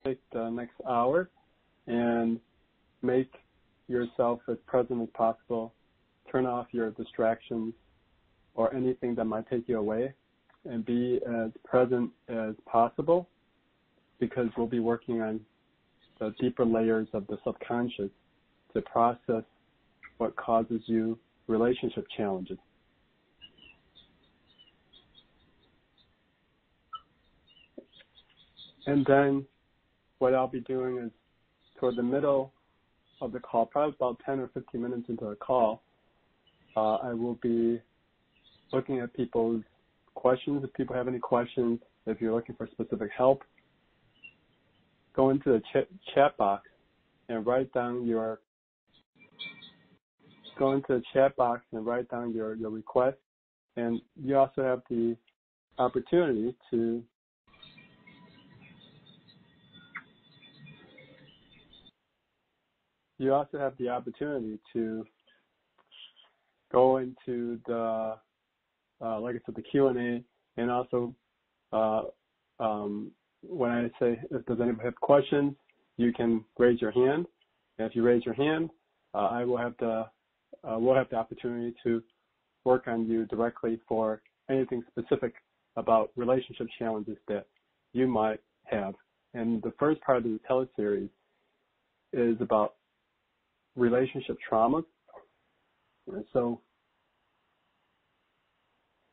take the next hour and make yourself as present as possible. Turn off your distractions or anything that might take you away, and be as present as possible, because we'll be working on the deeper layers of the subconscious to process what causes you relationship challenges. And then what I'll be doing is toward the middle of the call, probably about 10 or 15 minutes into the call, I will be looking at people's questions. If people have any questions, if you're looking for specific help, go into the chat box and write down your request. And you also have the opportunity to go into the like I said, the Q&A, and also when I say if does anybody have questions, you can raise your hand. And if you raise your hand, we'll have the opportunity to work on you directly for anything specific about relationship challenges that you might have. And the first part of the teleseries is about relationship trauma. And so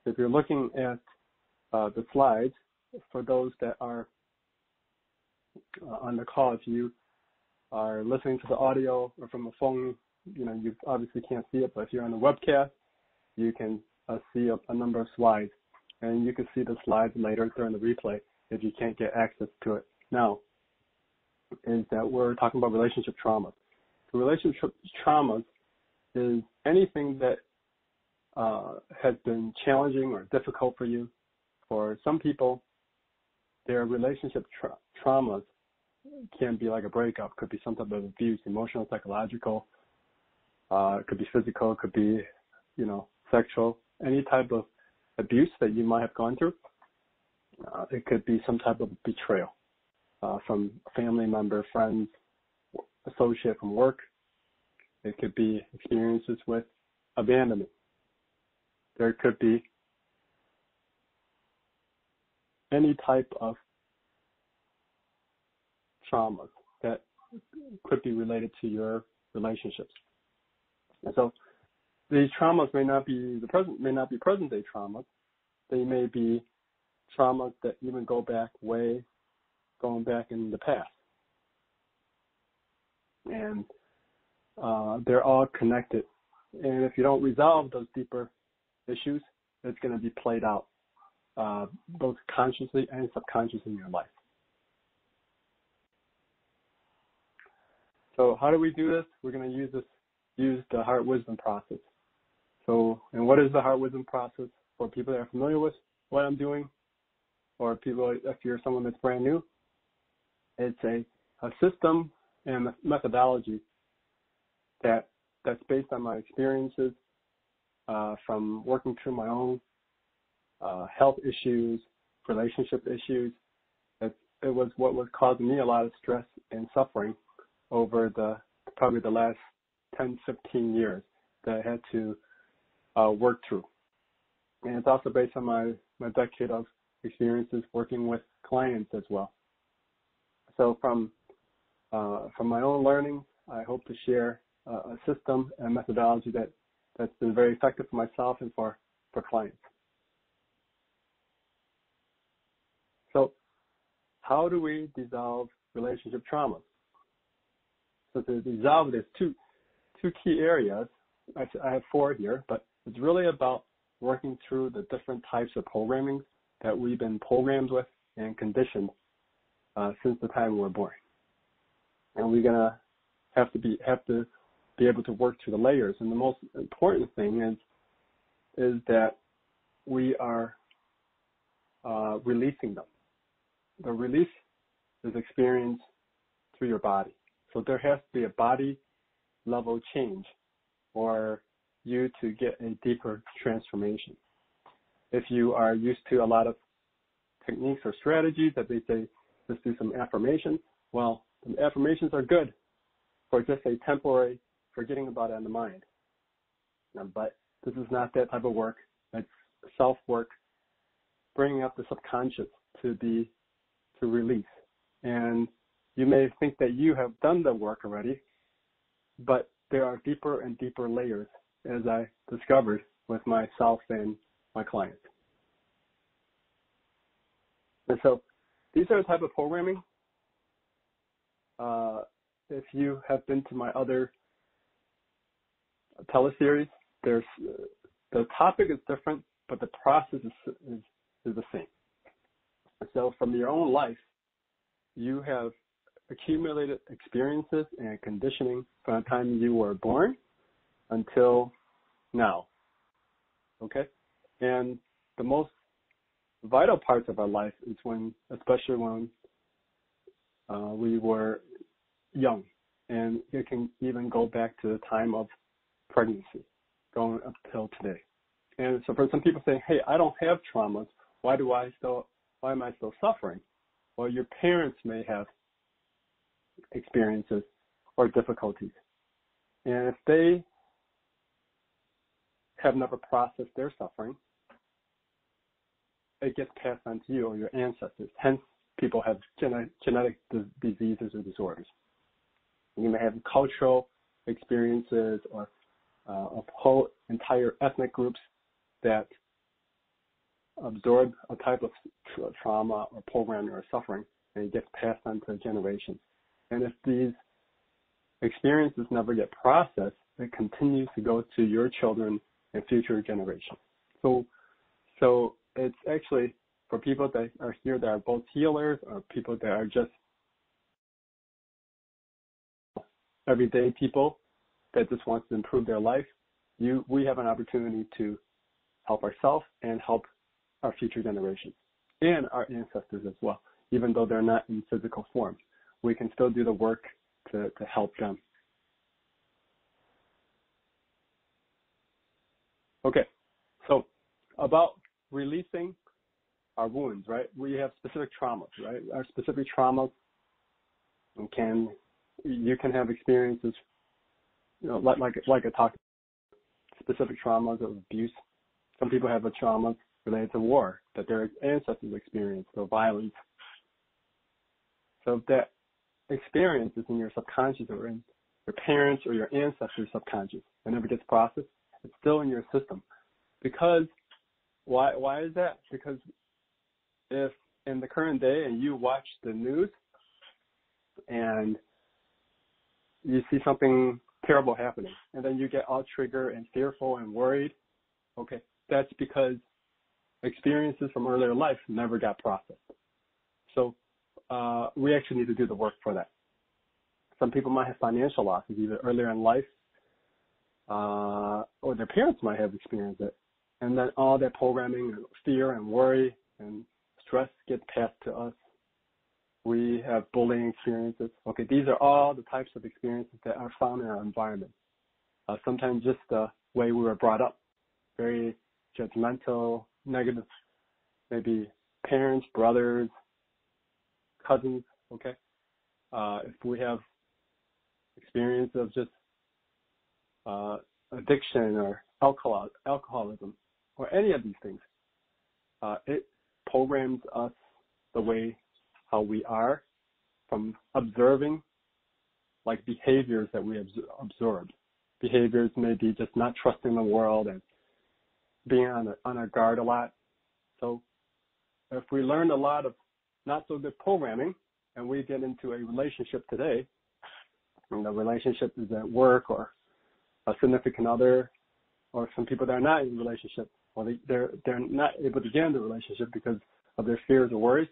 if you're looking at the slides, for those that are on the call, if you are listening to the audio or from a phone, you obviously can't see it, but if you're on the webcast, you can see a number of slides, and you can see the slides later during the replay if you can't get access to it now. Is that we're talking about relationship traumas. So relationship traumas is anything that has been challenging or difficult for you. For some people, their relationship traumas can be like a breakup, could be some type of abuse, emotional, psychological, it could be physical, it could be, sexual, any type of abuse that you might have gone through. It could be some type of betrayal from a family member, friends, associate from work. It could be experiences with abandonment. There could be any type of traumas that could be related to your relationships. And so these traumas may not be present day traumas. They may be traumas that even going back in the past. And they're all connected. And if you don't resolve those deeper issues, it's going to be played out both consciously and subconsciously in your life. So how do we do this? We're going to use the heart wisdom process. So, and what is the heart wisdom process? For people that are familiar with what I'm doing, or people, if you're someone that's brand new, it's a system and a methodology that's based on my experiences from working through my own health issues, relationship issues. It was what was causing me a lot of stress and suffering over probably the last 10, 15 years that I had to work through. And it's also based on my decade of experiences working with clients as well. So from my own learning, I hope to share a system and methodology that's been very effective for myself and for clients. So how do we dissolve relationship traumas? So to dissolve, there's two key areas. I have four here, but it's really about working through the different types of programming that we've been programmed with and conditioned since the time we were born. And we're gonna have to be able to work through the layers. And the most important thing is that we are releasing them. The release is experienced through your body. So there has to be a body level change for you to get a deeper transformation. If you are used to a lot of techniques or strategies that they say, let's do some affirmations, Well, the affirmations are good for just a temporary forgetting about it in the mind. But this is not that type of work. It's self-work, bringing up the subconscious to release. And you may think that you have done the work already, but there are deeper and deeper layers, as I discovered with myself and my clients. And so these are the type of programming. If you have been to my other teleseries, there's the topic is different, but the process is the same. So from your own life, you have accumulated experiences and conditioning from the time you were born until now. Okay? And the most vital parts of our life is especially when we were young. And it can even go back to the time of pregnancy, going up till today. And so for some people saying, hey, I don't have traumas, why am I still suffering? Well, your parents may have experiences or difficulties. And if they have never processed their suffering, it gets passed on to you or your ancestors. Hence, people have genetic diseases or disorders. You may have cultural experiences or whole entire ethnic groups that absorb a type of trauma or programming or suffering, and it gets passed on to generations. And if these experiences never get processed, it continues to go to your children and future generations. So it's actually for people that are here that are both healers or people that are just everyday people that just wants to improve their life, we have an opportunity to help ourselves and help our future generations and our ancestors as well. Even though they're not in physical form, we can still do the work to help them. Okay, so about releasing our wounds, right? We have specific traumas, right? Our specific traumas you can have experiences, like I talked, specific traumas of abuse. Some people have a trauma related to war that their ancestors experienced or violence. So if that experience is in your subconscious or in your parents or your ancestors' subconscious and never gets processed, it's still in your system. Because why is that? Because if in the current day and you watch the news and you see something terrible happening, and then you get all triggered and fearful and worried, okay, that's because experiences from earlier life never got processed. So we actually need to do the work for that. Some people might have financial losses either earlier in life or their parents might have experienced it. And then all that programming and fear and worry and stress gets passed to us. We have bullying experiences. Okay, these are all the types of experiences that are found in our environment. Sometimes just the way we were brought up, very judgmental, negative, maybe parents, brothers, cousins, okay? If we have experience of just addiction or alcoholism or any of these things, it programs us the way how we are from observing like behaviors that we absorbed. Behaviors may be just not trusting the world and being on our guard a lot. So if we learned a lot of not so good programming and we get into a relationship today, and the relationship is at work or a significant other, or some people that are not in a relationship, or they're not able to get into a relationship because of their fears or worries,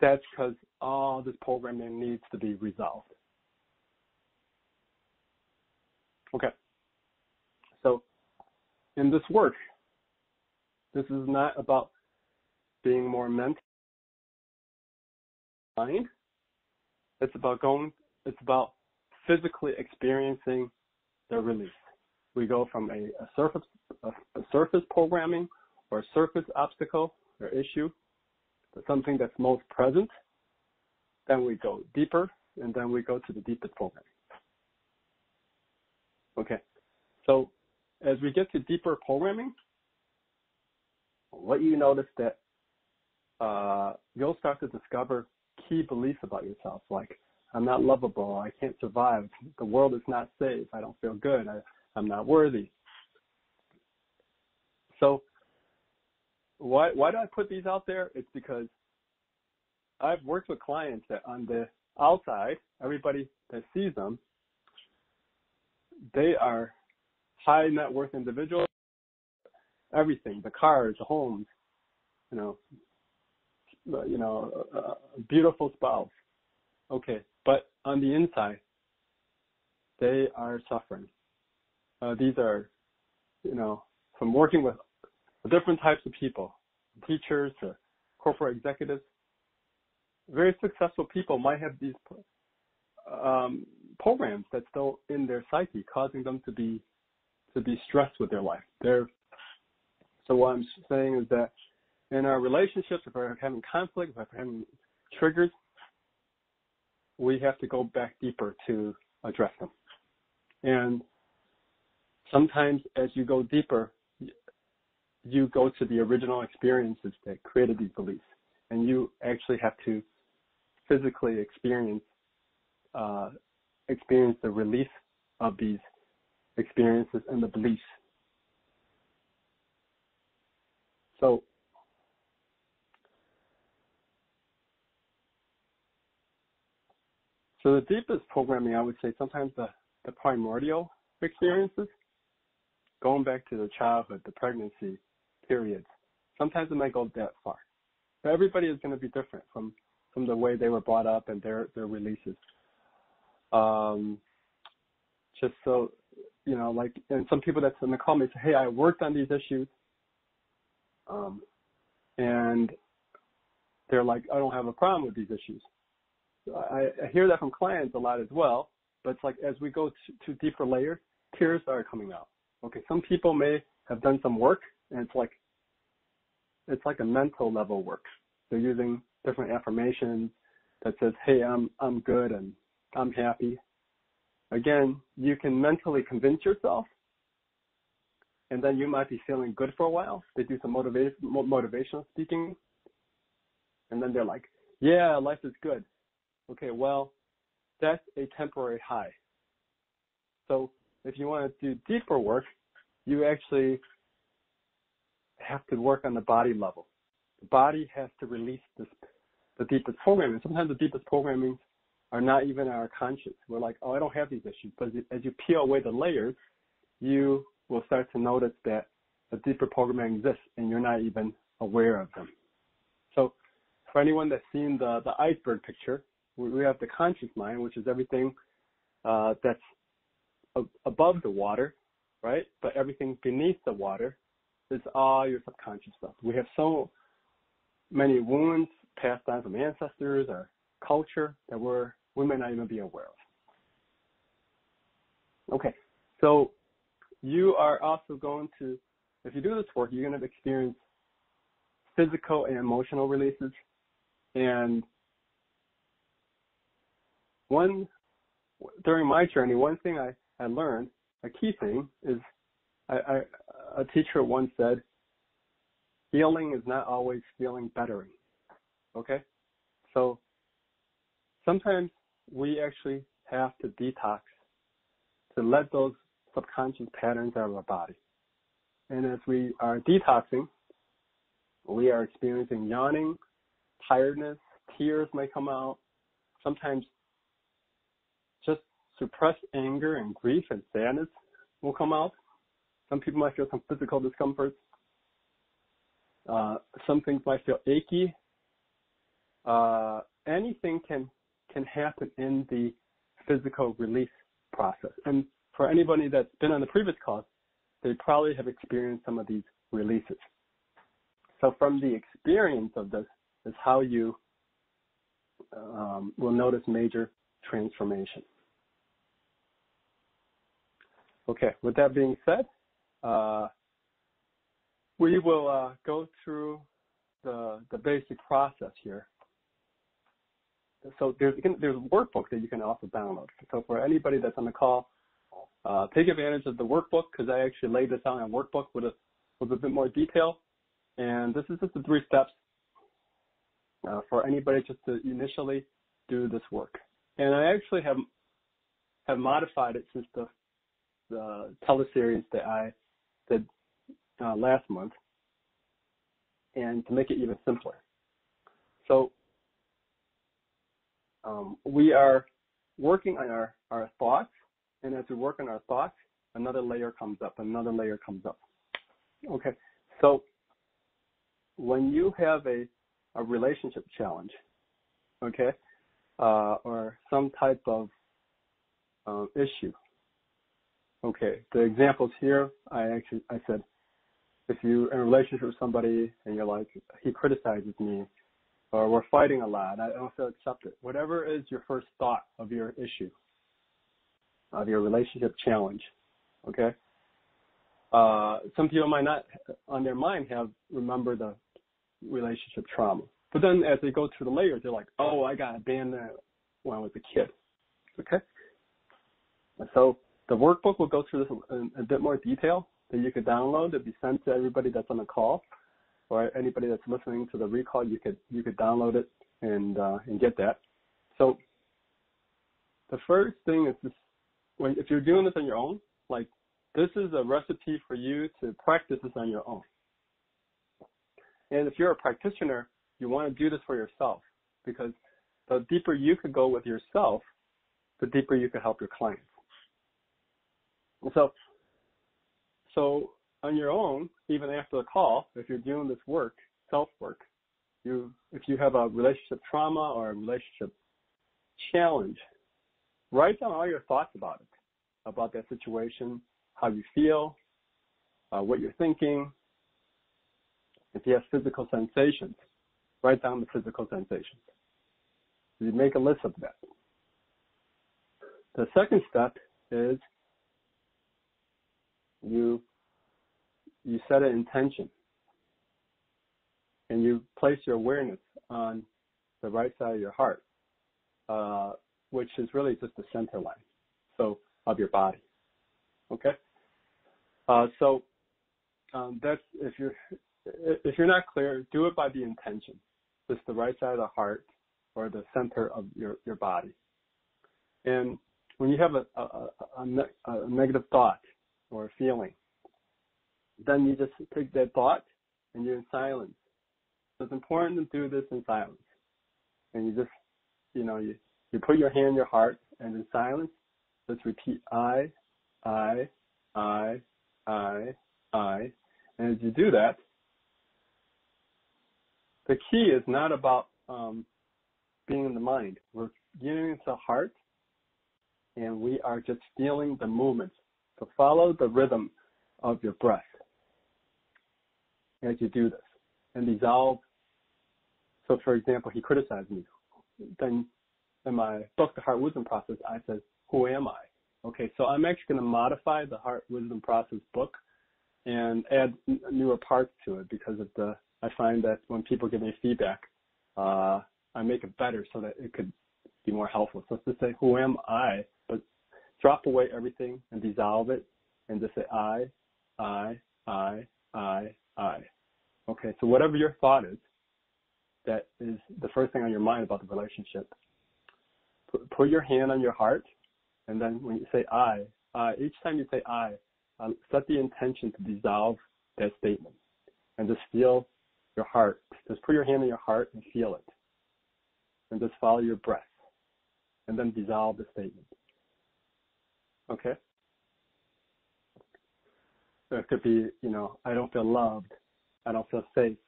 that's because all this programming needs to be resolved. Okay. So in this work, this is not about being more mental mind. It's about physically experiencing the release. We go from a surface programming or a surface obstacle or issue to something that's most present, then we go deeper, and then we go to the deepest programming. Okay, so as we get to deeper programming, what you notice that you'll start to discover key beliefs about yourself, like I'm not lovable, I can't survive, the world is not safe, I don't feel good, I'm not worthy. So why do I put these out there? It's because I've worked with clients that on the outside, everybody that sees them, they are high net worth individuals, everything, the cars, the homes, a beautiful spouse. Okay, but on the inside, they are suffering. These are, from working with different types of people, teachers to corporate executives. Very successful people might have these programs that's still in their psyche, causing them to be stressed with their life. So what I'm saying is that in our relationships, if we're having conflict, if we're having triggers, we have to go back deeper to address them. And sometimes as you go deeper, you go to the original experiences that created these beliefs, and you actually have to physically experience the release of these experiences and the beliefs. So the deepest programming, I would say, sometimes the primordial experiences, going back to the childhood, the pregnancy periods, sometimes it might go that far. But everybody is going to be different from the way they were brought up and their releases. Just so, and some people that's in the call may say, hey, I worked on these issues, and they're like, I don't have a problem with these issues. I hear that from clients a lot as well, but it's like as we go to deeper layers, tears are coming out. Okay, some people may have done some work, and it's like a mental level work. They're using different affirmations that says, hey, I'm good and I'm happy. Again, you can mentally convince yourself, and then you might be feeling good for a while. They do some motivational speaking, and then they're like, yeah, life is good. Okay, well, that's a temporary high. So if you want to do deeper work, you actually have to work on the body level. The body has to release the deepest programming. Sometimes the deepest programming are not even our conscious. We're like, oh, I don't have these issues. But as you peel away the layers, you will start to notice that a deeper programming exists and you're not even aware of them. So for anyone that's seen the iceberg picture, we have the conscious mind, which is everything that's above the water, right? But everything beneath the water is all your subconscious stuff. We have so many wounds passed down from ancestors or culture that we may not even be aware of. Okay, so you are also going to, if you do this work, you're going to experience physical and emotional releases. And during my journey, one thing I learned, a key thing is a teacher once said, healing is not always feeling bettering. Okay? So sometimes we actually have to detox to let those subconscious patterns out of our body. And as we are detoxing, we are experiencing yawning, tiredness, tears may come out, sometimes just suppressed anger and grief and sadness will come out. Some people might feel some physical discomfort. Some things might feel achy. Anything can happen in the physical release process. And for anybody that's been on the previous calls, they probably have experienced some of these releases. So from the experience of this is how you will notice major transformation. Okay, with that being said, we will go through the basic process here. so there's a workbook that you can also download. So for anybody that's on the call, take advantage of the workbook, because I actually laid this out in a workbook with a bit more detail. And this is just the 3 steps for anybody just to initially do this work. And I actually have modified it since the teleseries that I did last month, and to make it even simpler. So we are working on our thoughts, and as we work on our thoughts, another layer comes up, another layer comes up. Okay, so when you have a relationship challenge, okay, or some type of issue, okay, the examples here, I said, if you're in a relationship with somebody and you're like, he criticizes me, or we're fighting a lot, I don't feel accepted. Whatever is your first thought of your issue, of your relationship challenge, okay? Some people might not, on their mind, remember the relationship trauma. But then as they go through the layers, they're like, oh, I got abandoned when I was a kid, okay? And so the workbook will go through this in a bit more detail that you could download. It'll be sent to everybody that's on the call, or anybody that's listening to the recall. You could download it and get that. So the first thing is this: if you're doing this on your own, like, this is a recipe for you to practice this on your own. And if you're a practitioner, you want to do this for yourself, because the deeper you could go with yourself, the deeper you could help your clients. And so on your own, even after the call, if you're doing this work, self-work, if you have a relationship trauma or a relationship challenge, write down all your thoughts about it, about that situation, how you feel, what you're thinking. If you have physical sensations, write down the physical sensations. You make a list of that. The second step is you set an intention, and you place your awareness on the right side of your heart, which is really just the center line, of your body. Okay. That's if you're not clear, do it by the intention, just the right side of the heart or the center of your body. And when you have a negative thought or a feeling, then you just take that thought and you're in silence. So it's important to do this in silence. And you just, you put your hand on your heart, and in silence, just repeat I. And as you do that, the key is not about being in the mind. We're getting into the heart, and we are just feeling the movements. So follow the rhythm of your breath as you do this, and dissolve. So, for example, he criticized me. Then in my book, The Heart Wisdom Process, I said, who am I? Okay, so I'm actually going to modify the Heart Wisdom Process book and add newer parts to it, because I find that when people give me feedback, I make it better so that it could be more helpful. So it's to say, who am I? But drop away everything and dissolve it, and just say I. Okay, so whatever your thought is, that is the first thing on your mind about the relationship. Put your hand on your heart, and then when you say I, each time you say I, set the intention to dissolve that statement, and just feel your heart. Just put your hand on your heart and feel it, and just follow your breath, and then dissolve the statement. Okay? So it could be, I don't feel loved, I don't feel safe.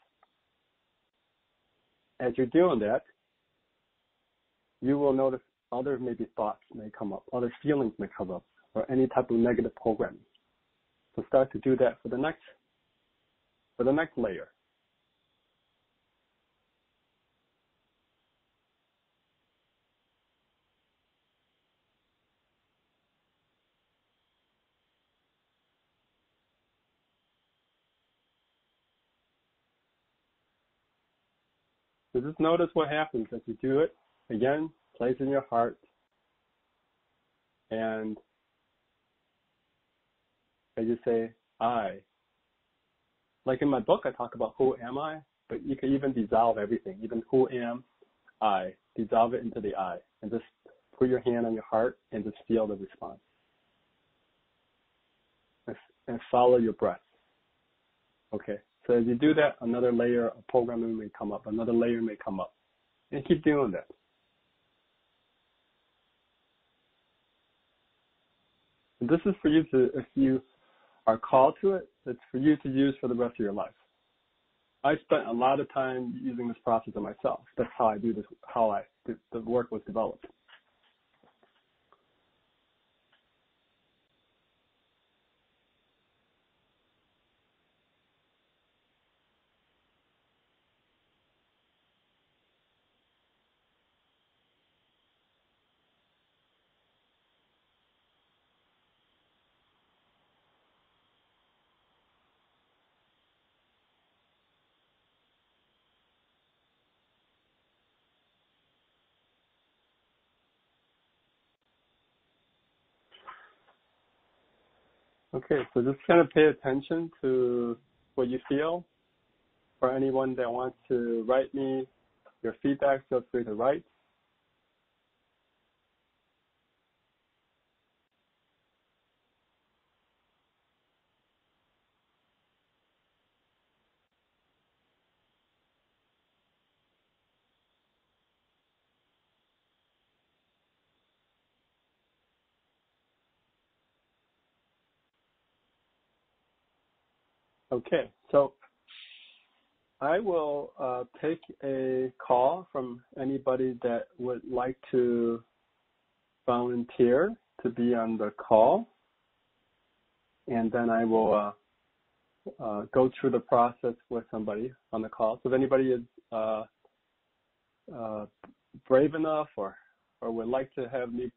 As you're doing that, you will notice other maybe thoughts may come up, other feelings may come up, or any type of negative programming. So start to do that for the next layer. So just notice what happens as you do it. again, place in your heart, and as you say, I. Like in my book, I talk about who am I, but you can even dissolve everything, even who am I. Dissolve it into the I, and just put your hand on your heart and just feel the response. And follow your breath. Okay, so as you do that, another layer of programming may come up, another layer may come up, and keep doing that. And this is for you to, if you are called to it, it's for you to use for the rest of your life. I spent a lot of time using this process on myself. That's how I do this, the work was developed. Okay, so just kind of pay attention to what you feel. For anyone that wants to write me your feedback, feel free to write. Okay, so I will take a call from anybody that would like to volunteer to be on the call, and then I will go through the process with somebody on the call. So if anybody is brave enough or would like to have me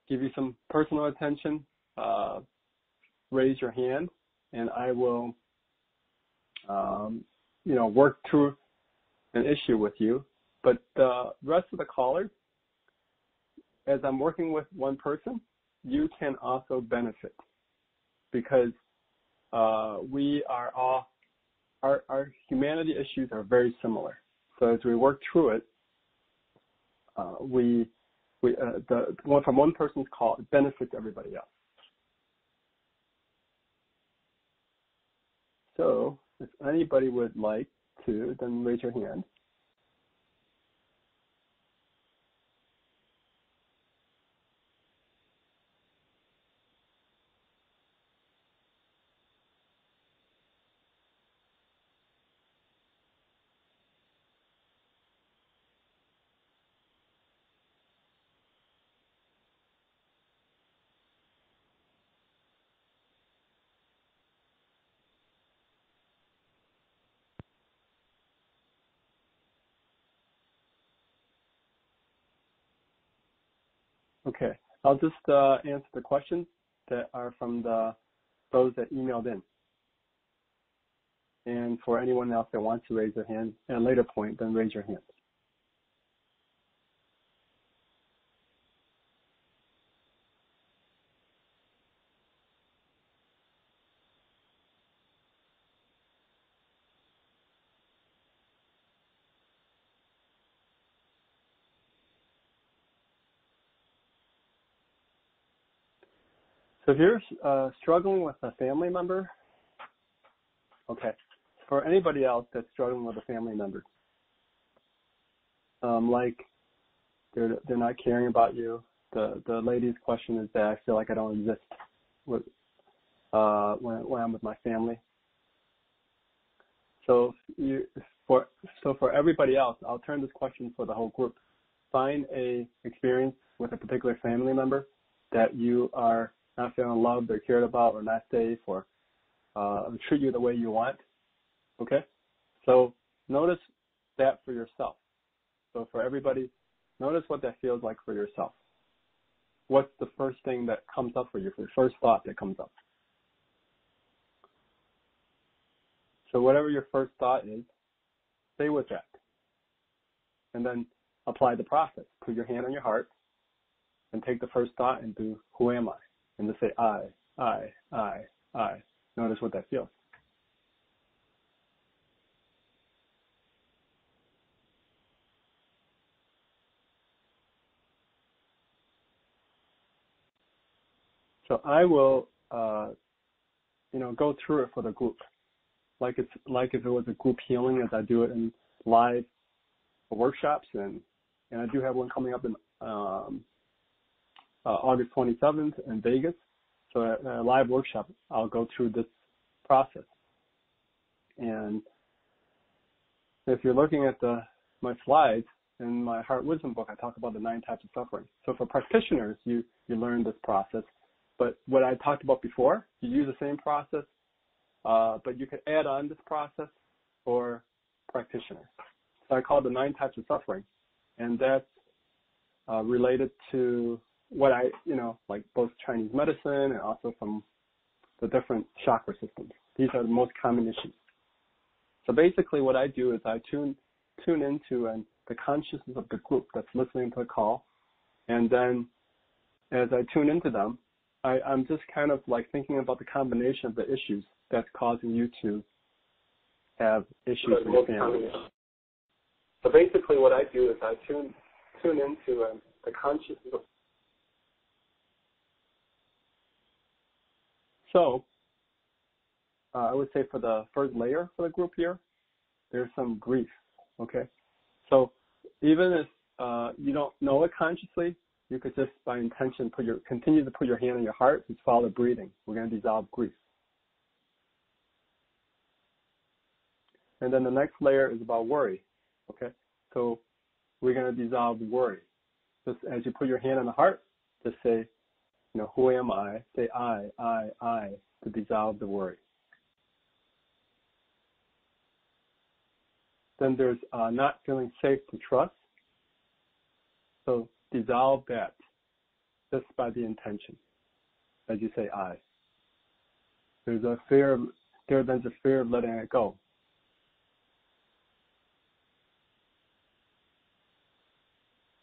give you some personal attention, raise your hand, and I will work through an issue with you. But the rest of the callers, as I'm working with one person, you can also benefit, because we are all, our humanity issues are very similar. So as we work through it, the one from one person's call, it benefits everybody else. So if anybody would like to, then raise your hand. Okay, I'll just answer the questions that are from those that emailed in. And for anyone else that wants to raise their hand at a later point, then raise your hand. So if you're struggling with a family member, okay, for anybody else that's struggling with a family member, like they're not caring about you. The lady's question is that I feel like I don't exist with, when I'm with my family. So for everybody else, I'll turn this question for the whole group. Find a experience with a particular family member that you are not feeling loved or cared about or not safe or treat you the way you want. Okay? So notice that for yourself. So for everybody, notice what that feels like for yourself. What's the first thing that comes up for you, the first thought that comes up? So whatever your first thought is, stay with that. And then apply the process. Put your hand on your heart and take the first thought and do, who am I? And just say, I. Notice what that feels. So I will, go through it for the group, like if it was a group healing, as I do it in live workshops, and I do have one coming up in August 27th in Vegas. So at a live workshop, I'll go through this process. And if you're looking at my slides in my Heart Wisdom book, I talk about the 9 types of suffering. So for practitioners, you learn this process. But what I talked about before, you use the same process, but you could add on this process for practitioners. So I call it the 9 types of suffering. And that's related to what like both Chinese medicine and also from the different chakra systems. These are the most common issues. So basically what I do is I tune into the consciousness of the group that's listening to the call. And then as I tune into them, I'm just kind of like thinking about the combination of the issues that's causing you to have issues with your family. So basically what I do is I tune into the consciousness of. So I would say for the first layer for the group here, there's some grief, okay? So even if you don't know it consciously, you could just by intention continue to put your hand on your heart, just follow the breathing. We're going to dissolve grief. And then the next layer is about worry, okay? So we're going to dissolve worry. Just as you put your hand on the heart, just say, who am I? Say I, to dissolve the worry. Then there's not feeling safe to trust. So dissolve that just by the intention, as you say I. There's a fear, there's a fear of letting it go.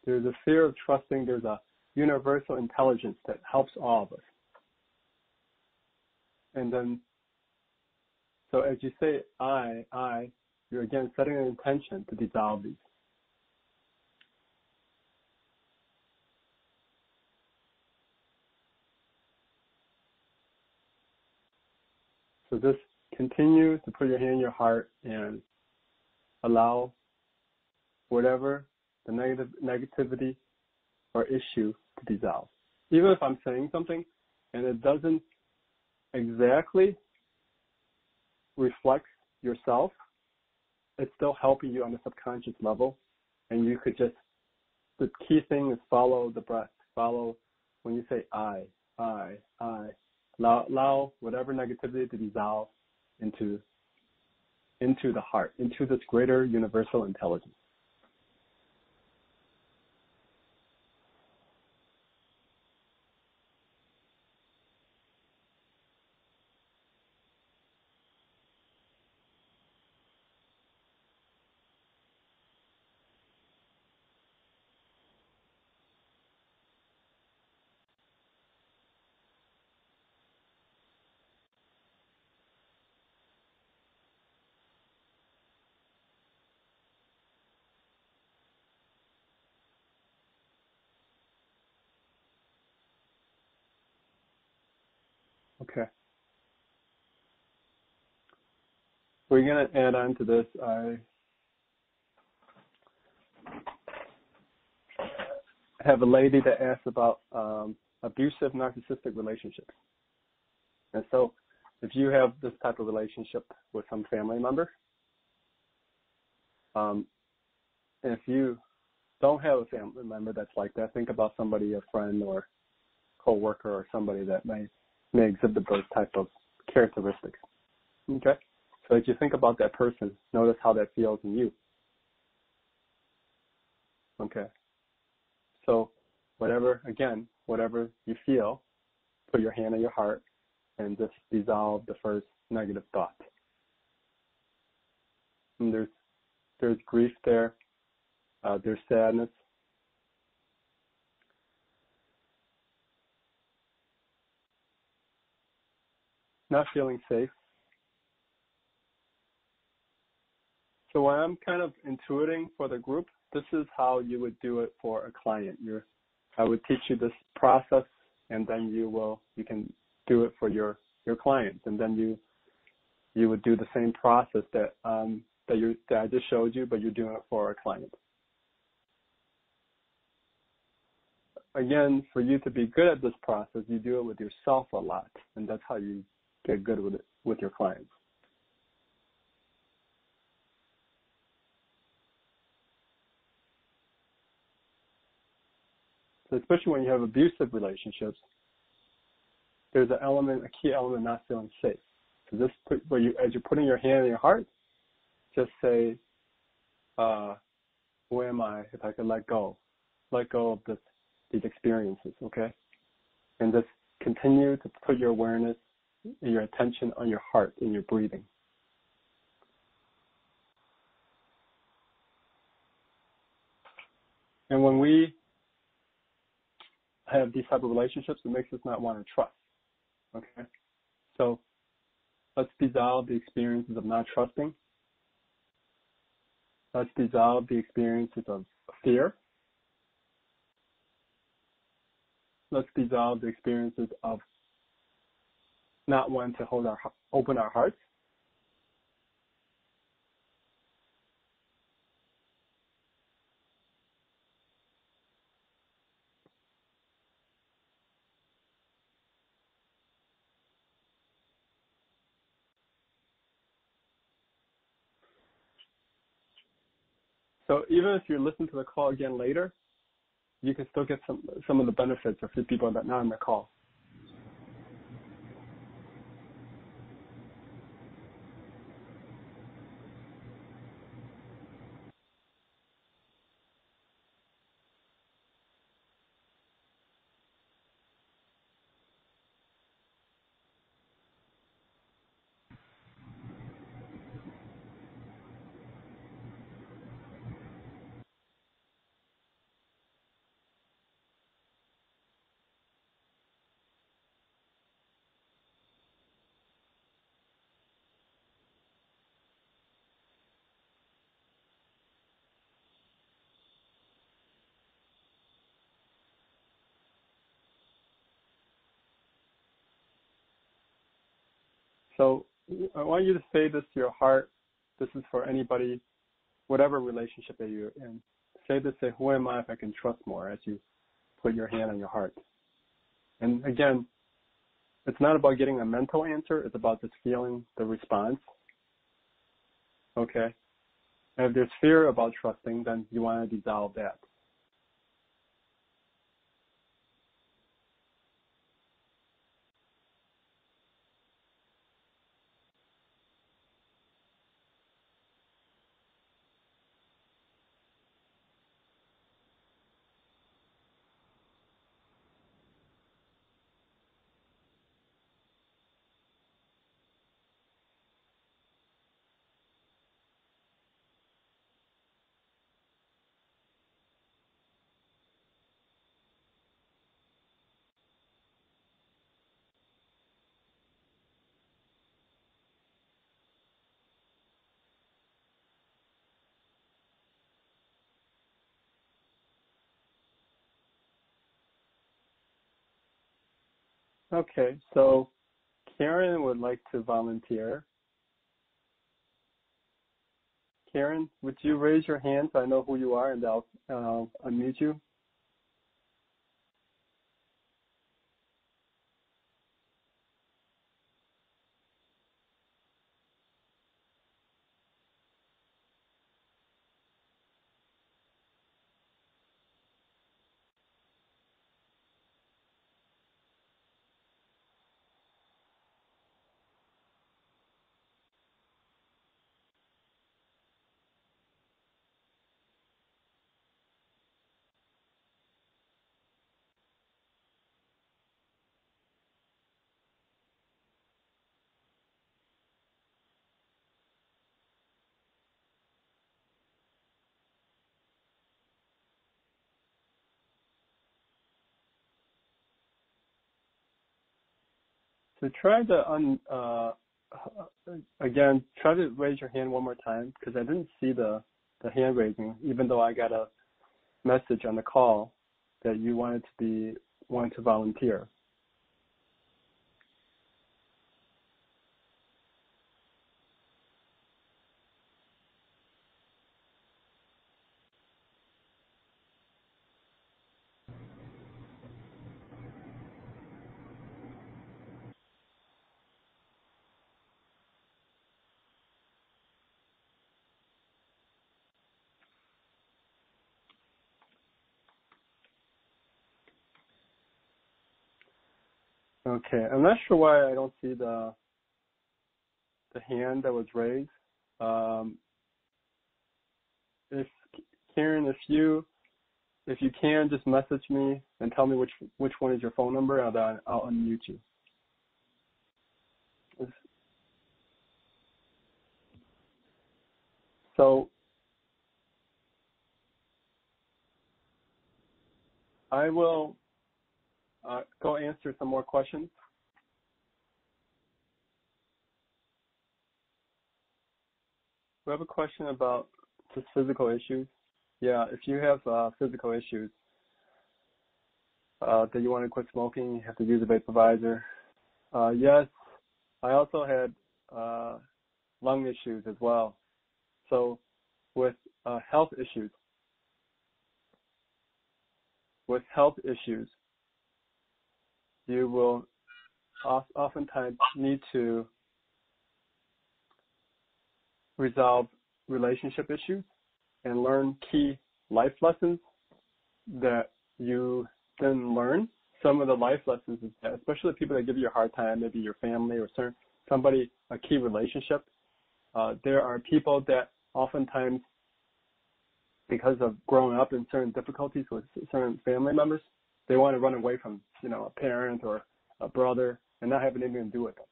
There's a fear of trusting. There's a universal intelligence that helps all of us. And then, so as you say I, you're again setting an intention to dissolve these. So just continue to put your hand on your heart and allow whatever the negativity or issue to dissolve. Even if I'm saying something and it doesn't exactly reflect yourself, it's still helping you on the subconscious level. And you could just, the key thing is follow the breath. Follow when you say I. Allow whatever negativity to dissolve into the heart, into this greater universal intelligence. Okay. We're going to add on to this. I have a lady that asked about abusive narcissistic relationships. And so if you have this type of relationship with some family member, if you don't have a family member that's like that, think about somebody, a friend or coworker or somebody that may exhibit those type of characteristics. Okay? So as you think about that person, notice how that feels in you. Okay? So whatever you feel, put your hand on your heart and just dissolve the first negative thought. And there's grief there. their sadness. Not feeling safe. So when I'm kind of intuiting for the group, this is how you would do it for a client. I would teach you this process, and then you can do it for your clients, and then you would do the same process that I just showed you, but you're doing it for a client. Again, for you to be good at this process, you do it with yourself a lot, and that's how you get good with it with your clients. So especially when you have abusive relationships, there's a key element, not feeling safe. So as you're putting your hand on your heart, just say, who am I if I could let go of these experiences, okay? And just continue to put your awareness, your attention on your heart and your breathing. And when we have these type of relationships, it makes us not want to trust, okay? So let's dissolve the experiences of not trusting. Let's dissolve the experiences of fear. Let's dissolve the experiences of not wanting to open our hearts. So even if you listen to the call again later, you can still get some of the benefits of the people that are not on the call. So I want you to say this to your heart. This is for anybody, whatever relationship that you're in. Say, who am I if I can trust more, as you put your hand on your heart. And again, it's not about getting a mental answer. It's about just feeling the response. Okay? And if there's fear about trusting, then you want to dissolve that. Okay, so Karen would like to volunteer. Karen, would you raise your hand so I know who you are, and I'll unmute you? So try to again, try to raise your hand one more time, because I didn't see the hand raising, even though I got a message on the call that you wanted to volunteer. Okay, I'm not sure why I don't see the hand that was raised. If Karen, if you can, just message me and tell me which one is your phone number, and then I'll unmute you. So I will go answer some more questions. We have a question about just physical issues. Yeah, if you have physical issues that you want to quit smoking, you have to use a vaporizer. Yes, I also had lung issues as well. So with health issues, you will oftentimes need to resolve relationship issues and learn key life lessons that you then learn. Some of the life lessons is that, especially the people that give you a hard time, maybe your family or somebody, a key relationship. There are people that oftentimes, because of growing up in certain difficulties with certain family members, they want to run away from, a parent or a brother and not have anything to do with them.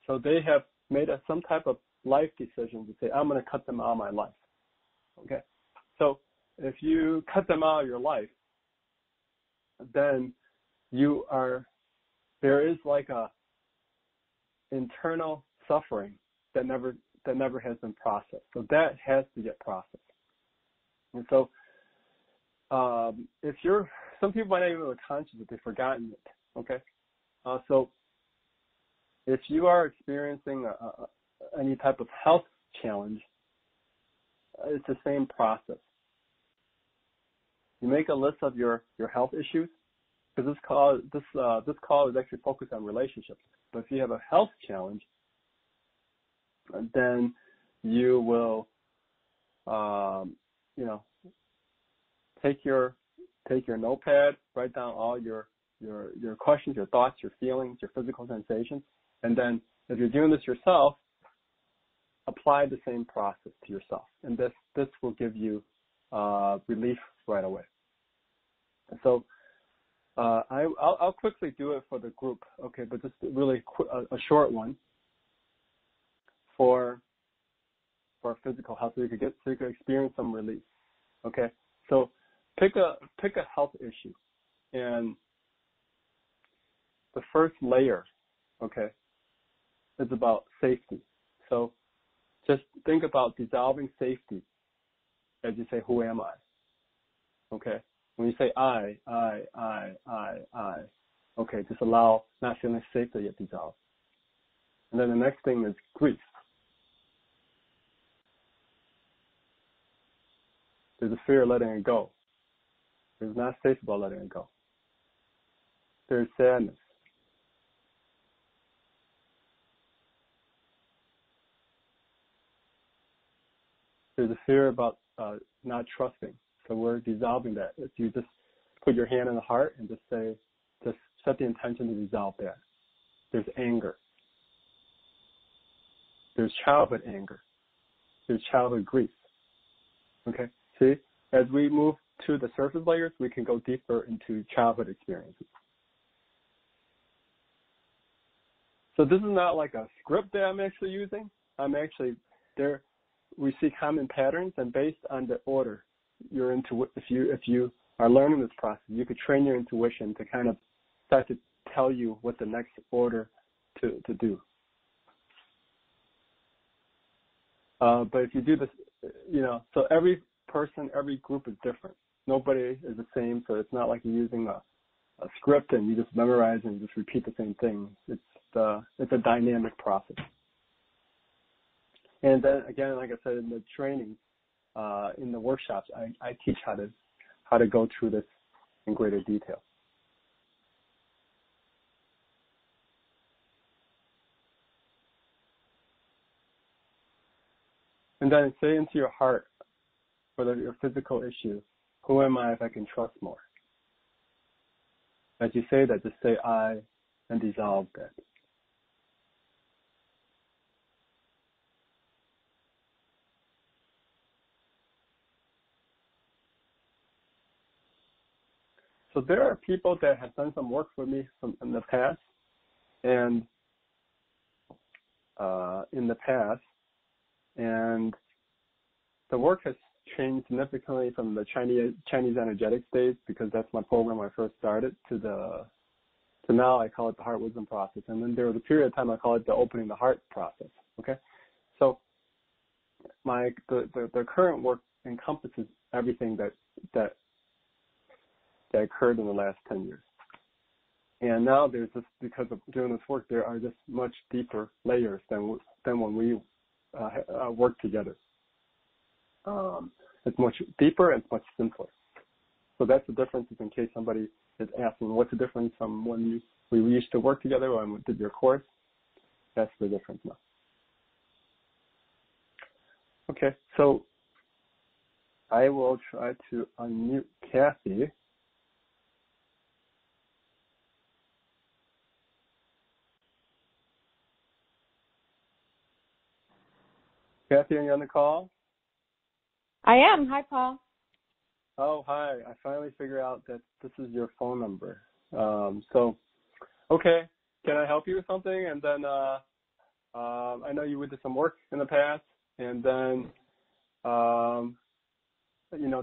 So they have made some type of life decision to say, I'm going to cut them out of my life. Okay. So if you cut them out of your life, then there is like a internal suffering that never has been processed. So that has to get processed. And so some people might not even be conscious that they've forgotten it. Okay. So if you are experiencing any type of health challenge, it's the same process. You make a list of your health issues, because this call is actually focused on relationships. But if you have a health challenge, then you will, take your notepad, write down all your questions, your thoughts, your feelings, your physical sensations, and then if you're doing this yourself, apply the same process to yourself, and this will give you relief right away. So I'll quickly do it for the group, okay? But just really a short one for physical health, so you could experience some relief, okay? So pick a health issue, and the first layer, okay, is about safety. So just think about dissolving safety as you say, who am I? Okay. When you say I, okay, just allow not feeling safe to get dissolved. And then the next thing is grief. There's a fear of letting it go. There's not safe about letting it go. There's sadness. There's a fear about not trusting. So we're dissolving that. If you just put your hand on the heart and just set the intention to dissolve that. There's anger. There's childhood anger. There's childhood grief. Okay? See, as we move to the surface layers, we can go deeper into childhood experiences. So this is not like a script that I'm actually using. We see common patterns, and based on the order, if you are learning this process, you could train your intuition to kind of start to tell you what the next order to do. But if you do this, so every person, every group is different. Nobody is the same, so it's not like you're using a script and you just memorize and you just repeat the same thing. It's a dynamic process. And then again, like I said, in the training, in the workshops, I teach how to go through this in greater detail. And then say into your heart, for your physical issue, who am I if I can trust more? As you say that, just say I and dissolve that. So there are people that have done some work for me in the past, and the work has changed significantly from the Chinese energetics days, because that's my program when I first started, to now I call it the heart wisdom process. And then there was a period of time I call it the opening the heart process. Okay, so the current work encompasses everything that occurred in the last 10 years. And now there's just, because of doing this work, there are just much deeper layers than when we work together. It's much deeper and it's much simpler. So that's the difference, in case somebody is asking, what's the difference from when we used to work together or when we did your course? That's the difference now. Okay, so I will try to unmute Kathy. Kathy, are you on the call? I am. Hi, Paul. Oh, hi. I finally figured out that this is your phone number. Okay. Can I help you with something? And then I know you did some work in the past. And then, do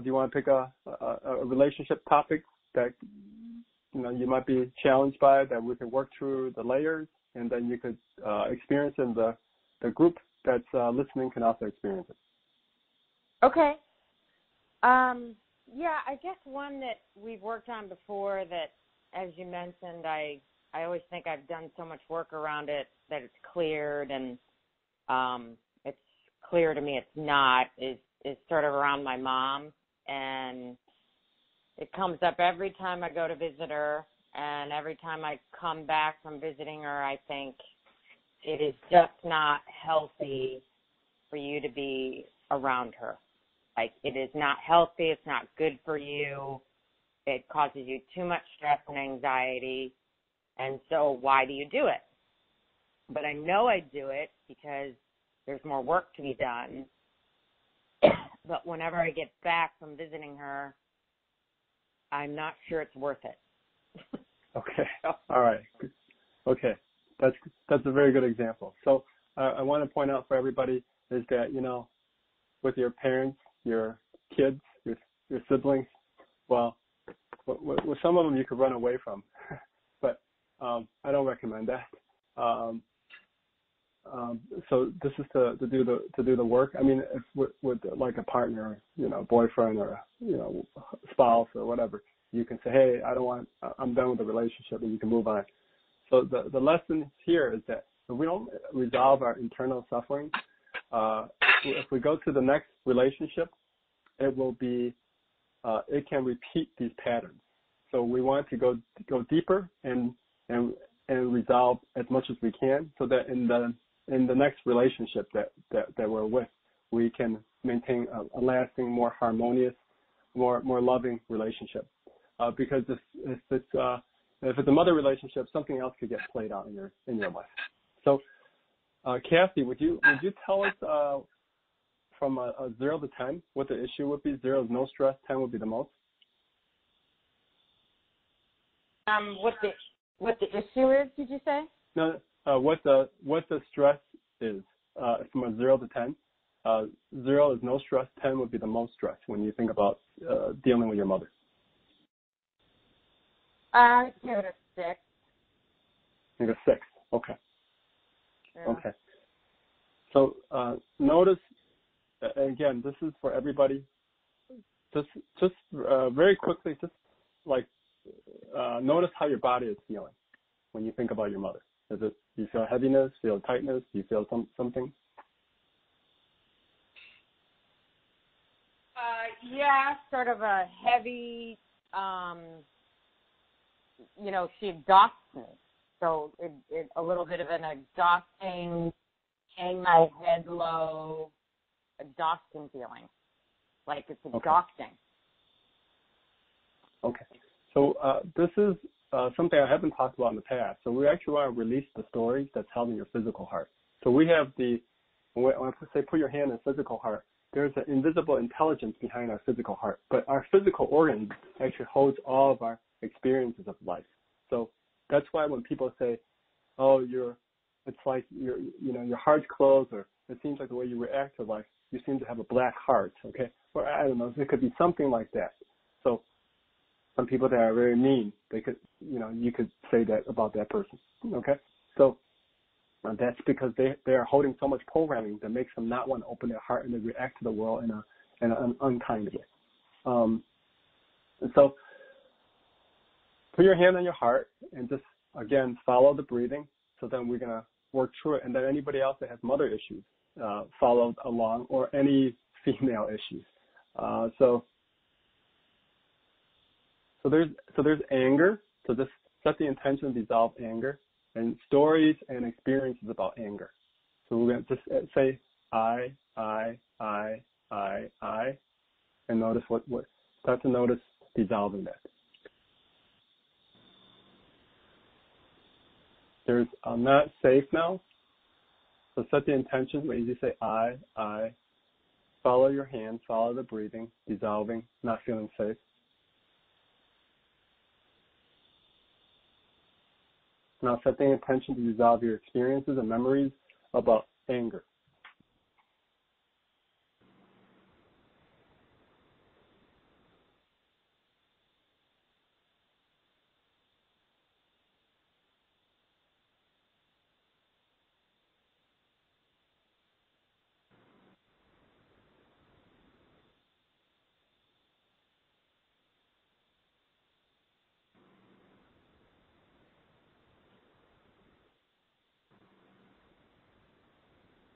you want to pick a relationship topic that, you might be challenged by, that we can work through the layers, and then you could experience in the group that's listening can also experience it. Okay. Yeah, I guess one that we've worked on before that, as you mentioned, I always think I've done so much work around it that it's cleared, and it's clear to me it's not, is sort of around my mom. And it comes up every time I go to visit her, and every time I come back from visiting her, I think it is just not healthy for you to be around her. Like, it is not healthy. It's not good for you. It causes you too much stress and anxiety. And so why do you do it? But I know I do it because there's more work to be done. But whenever I get back from visiting her, I'm not sure it's worth it. Okay. All right. Okay. That's a very good example. So I want to point out for everybody is that, with your parents, your kids, your siblings, well, with some of them you could run away from, but I don't recommend that. So this is to do the work. I mean, if with like a partner, boyfriend or spouse or whatever, you can say, hey, I'm done with the relationship, and you can move on. So the lesson here is that if we don't resolve our internal suffering, if we go to the next relationship, it can repeat these patterns. So we want to go deeper and resolve as much as we can, so that in the next relationship that we're with, we can maintain a lasting, more harmonious, more loving relationship. Because if it's a mother relationship, something else could get played out in your life. So, Kathy, would you tell us from a 0 to 10 what the issue would be? 0 is no stress, 10 would be the most. What the issue is? Did you say? No. What the stress is from a 0 to 10. 0 is no stress, 10 would be the most stress when you think about dealing with your mother. Give it a 6. I think a 6. Okay. Yeah. Okay. So notice, again, this is for everybody. Just very quickly, just like notice how your body is feeling when you think about your mother. Is it, do you feel heaviness, feel tightness, do you feel something? Yeah, sort of a heavy, she exhausts me. So it a little bit of an exhausting, hang my head low, exhausting feeling. Like it's exhausting. Okay. So this is something I haven't talked about in the past. So we actually want to release the stories that's held in your physical heart. So we have when I say put your hand in physical heart, there's an invisible intelligence behind our physical heart. But our physical organ actually holds all of our experiences of life. So that's why when people say, oh, it's like your heart's closed, or it seems like the way you react to life, you seem to have a black heart, okay? Or I don't know, it could be something like that. So some people that are very mean, they could, you could say that about that person, okay? So that's because they are holding so much programming that makes them not want to open their heart and they react to the world in an unkind way. And so put your hand on your heart and just, again, follow the breathing. So then we're going to work through it. And then anybody else that has mother issues, follow along, or any female issues. So there's anger. So just set the intention to dissolve anger, and stories and experiences about anger. So we're going to just say I, and notice start to notice dissolving that. There's I'm not safe now. So set the intention when you say I, follow your hand, follow the breathing, dissolving, not feeling safe. Now set the intention to dissolve your experiences and memories about anger.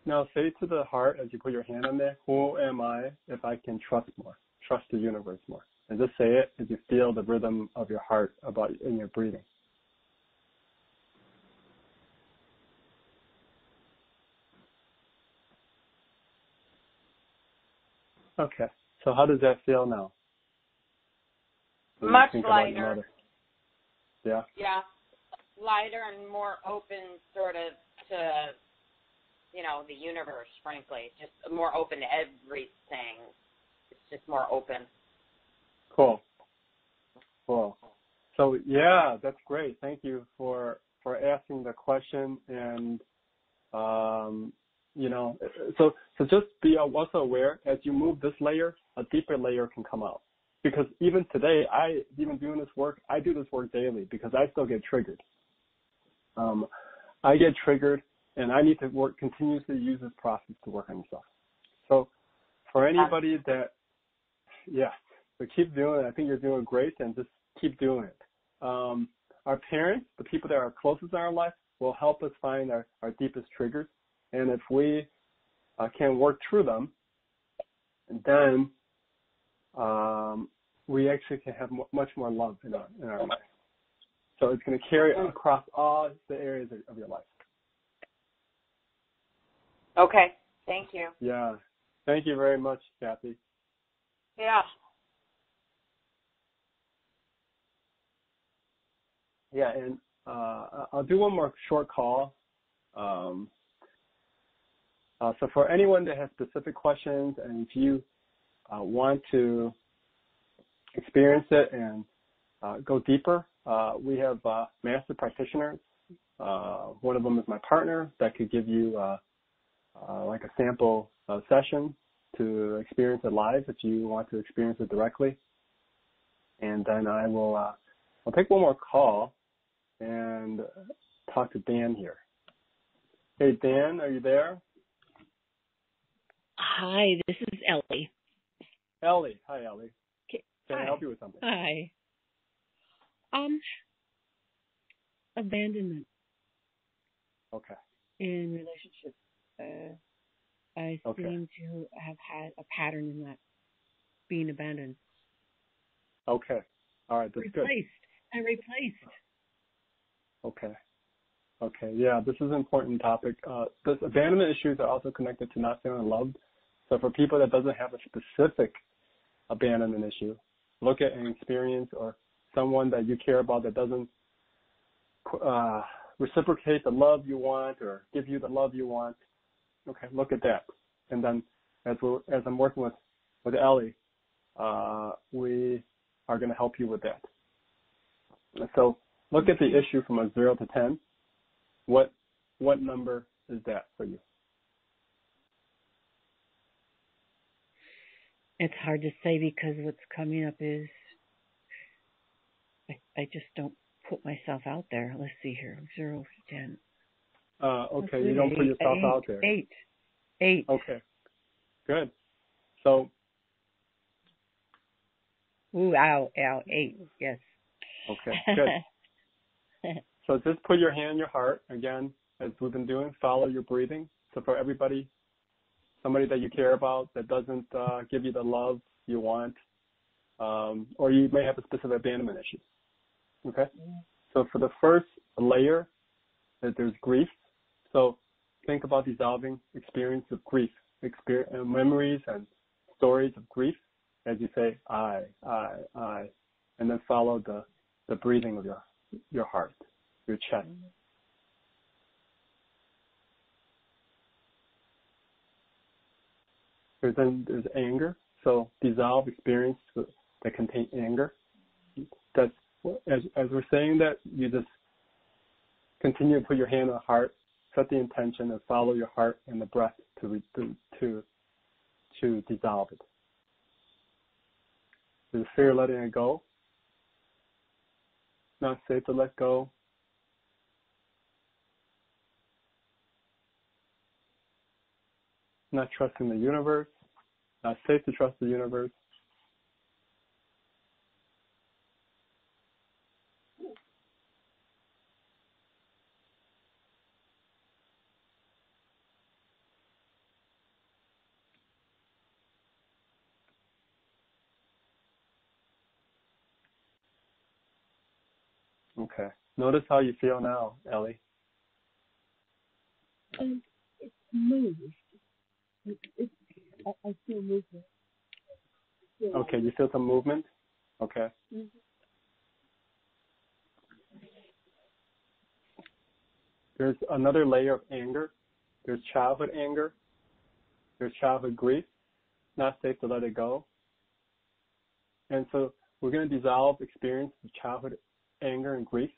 Now say to the heart as you put your hand on there, who am I if I can trust more, trust the universe more? And just say it as you feel the rhythm of your heart in your breathing. Okay, so how does that feel now? Much lighter. Yeah? Yeah, lighter and more open sort of to, the universe, frankly. Just more open to everything. It's just more open. Cool. So, yeah, that's great. Thank you for asking the question. And, so just be also aware, as you move this layer, a deeper layer can come out. Because even today, even doing this work, I do this work daily because I still get triggered. I get triggered, and I need to continuously use this process to work on yourself. So for anybody that, so keep doing it. I think you're doing great, and just keep doing it. Our parents, the people that are closest in our life, will help us find our deepest triggers. And if we can work through them, then we actually can have much more love in our life. So it's going to carry across all the areas of your life. Okay. Thank you. Yeah. Thank you very much, Kathy. Yeah. Yeah, and I'll do one more short call. So for anyone that has specific questions, and if you want to experience it and go deeper, we have master practitioners. One of them is my partner that could give you like a sample session to experience it live if you want to experience it directly. And then I'll take one more call and talk to Dan here. Hey, Dan, are you there? Hi, this is Ellie. Ellie. Hi, Ellie. Can Hi. I help you with something? Hi. Abandonment Okay. in relationships. I Okay. seem to have had a pattern in that, being abandoned. Okay. All right, that's good. Replaced. Okay. Okay. Yeah, this is an important topic. This abandonment issues are also connected to not feeling loved. So for people that doesn't have a specific abandonment issue, look at an experience or someone that you care about that doesn't reciprocate the love you want or give you the love you want. Okay, look at that. And then as I'm working with Ellie, we are going to help you with that. So look at the issue from a 0 to 10. What number is that for you? It's hard to say because what's coming up is I just don't put myself out there. Let's see here, 0 to 10. Okay, you don't put yourself out there. 8. Okay, good. So. Ooh, ow, 8. Yes. Okay, good. So just put your hand on your heart again, as we've been doing. Follow your breathing. So for everybody, somebody that you care about that doesn't give you the love you want, or you may have a specific abandonment issue. Okay. So for the first layer, that there's grief. So think about dissolving experience of grief, memories and stories of grief as you say, I, and then follow the breathing of your heart, your chest. There's anger. So dissolve experience that contain anger. That's as we're saying that, you just continue to put your hand on the heart, set the intention, and follow your heart and the breath to dissolve it. There's fear letting it go. Not safe to let go. Not trusting the universe. Not safe to trust the universe. Okay. Notice how you feel now, Ellie. It's moved. I feel movement. Okay, you feel some movement? Okay. Mm-hmm. There's another layer of anger. There's childhood anger. There's childhood grief. Not safe to let it go. And so we're going to dissolve experience of childhood anger and grief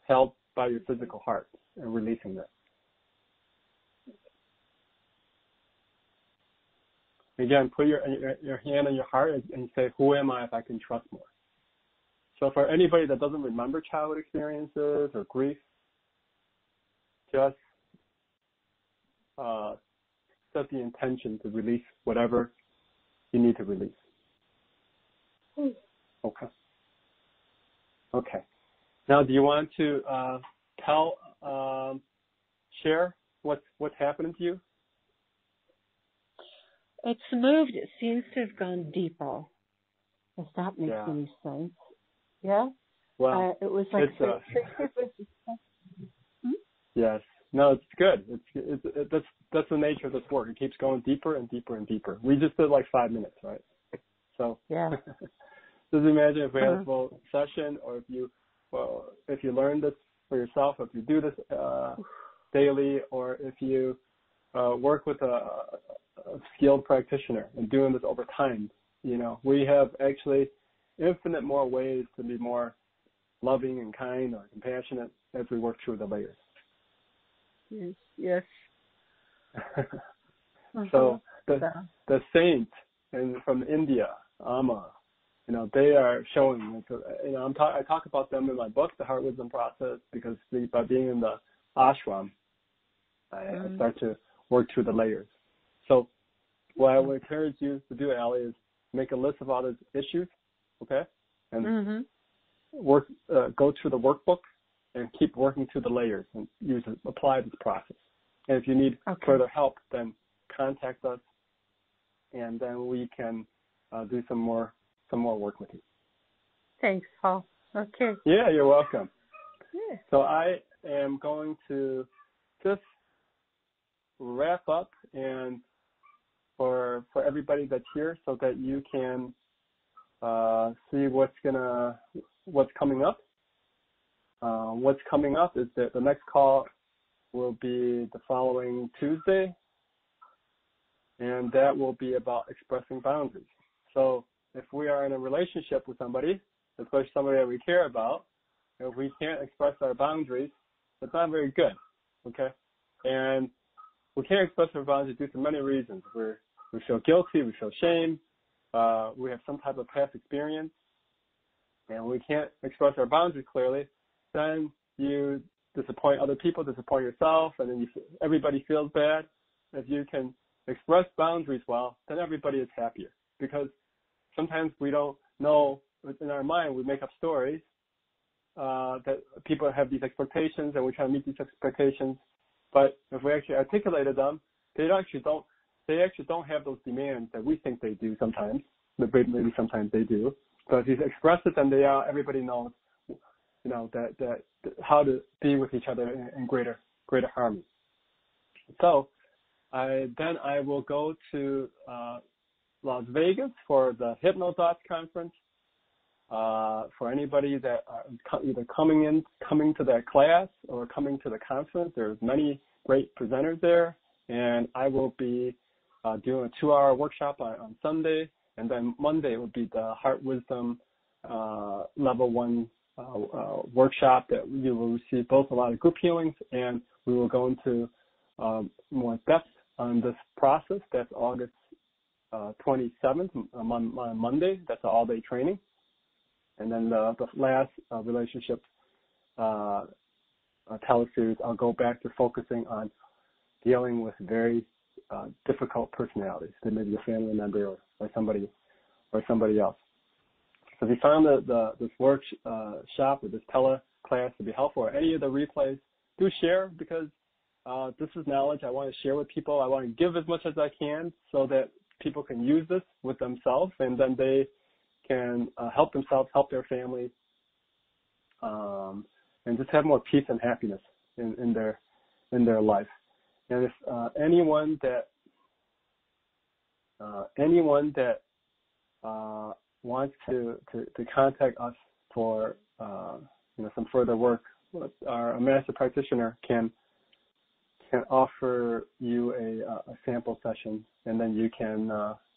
held by your physical heart and releasing that. Again, put your hand on your heart and say, who am I if I can trust more? So for anybody that doesn't remember childhood experiences or grief, just set the intention to release whatever you need to release. Okay. Okay. Now, do you want to share what's happening to you? It's moved. It seems to have gone deeper. If that makes any sense. Yeah? Well, it was like Yes. No, it's good. That's the nature of this work. It keeps going deeper and deeper and deeper. We just did like 5 minutes, right? So yeah. Just imagine if we had a full session, or if you learn this for yourself, if you do this daily, or if you work with a skilled practitioner and doing this over time, we have actually infinite more ways to be more loving and kind or compassionate as we work through the layers. Yes. So the saint from India, Amma, they are showing. I talk about them in my book, The Heart Wisdom Process, because by being in the ashram, I start to work through the layers. So what I would encourage you to do, Allie, is make a list of all those issues, okay? And go through the workbook and keep working through the layers and apply this process. And if you need further help, then contact us, and then we can do some more work with you. Thanks, Paul. Okay. Yeah, you're welcome. Yeah. So I am going to just wrap up, and for everybody that's here, so that you can see what's coming up. What's coming up is that the next call will be the following Tuesday, and that will be about expressing boundaries. So if we are in a relationship with somebody, especially somebody that we care about, if we can't express our boundaries, that's not very good, okay? And we can't express our boundaries due to many reasons. We feel guilty, we feel shame, we have some type of past experience, and we can't express our boundaries clearly, then you disappoint other people, disappoint yourself, and then everybody feels bad. If you can express boundaries well, then everybody is happier, because sometimes we don't know, in our mind we make up stories that people have these expectations, and we try to meet these expectations, but if we actually articulated them, they actually don't have those demands that we think they do sometimes. Maybe sometimes they do. So if you express it, then everybody knows, that how to be with each other in greater harmony. So I will go to Las Vegas for the HypnoDots conference. For anybody that are either coming to that class or coming to the conference, there's many great presenters there, and I will be doing a 2-hour workshop on Sunday, and then Monday will be the Heart Wisdom Level 1 workshop that you will receive both a lot of group healings, and we will go into more depth on this process. That's August 27th on Monday. That's an all-day training. And then the last relationship teleseries, I'll go back to focusing on dealing with very difficult personalities. They may be a family member or somebody else. So if you found this workshop or this teleclass to be helpful, or any of the replays, do share, because this is knowledge I want to share with people. I want to give as much as I can so that people can use this with themselves, and then they can help themselves, help their family, and just have more peace and happiness in their life. And if anyone that wants to contact us for some further work, our master practitioner can offer you a sample session, and then you can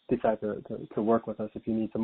decide to work with us if you need some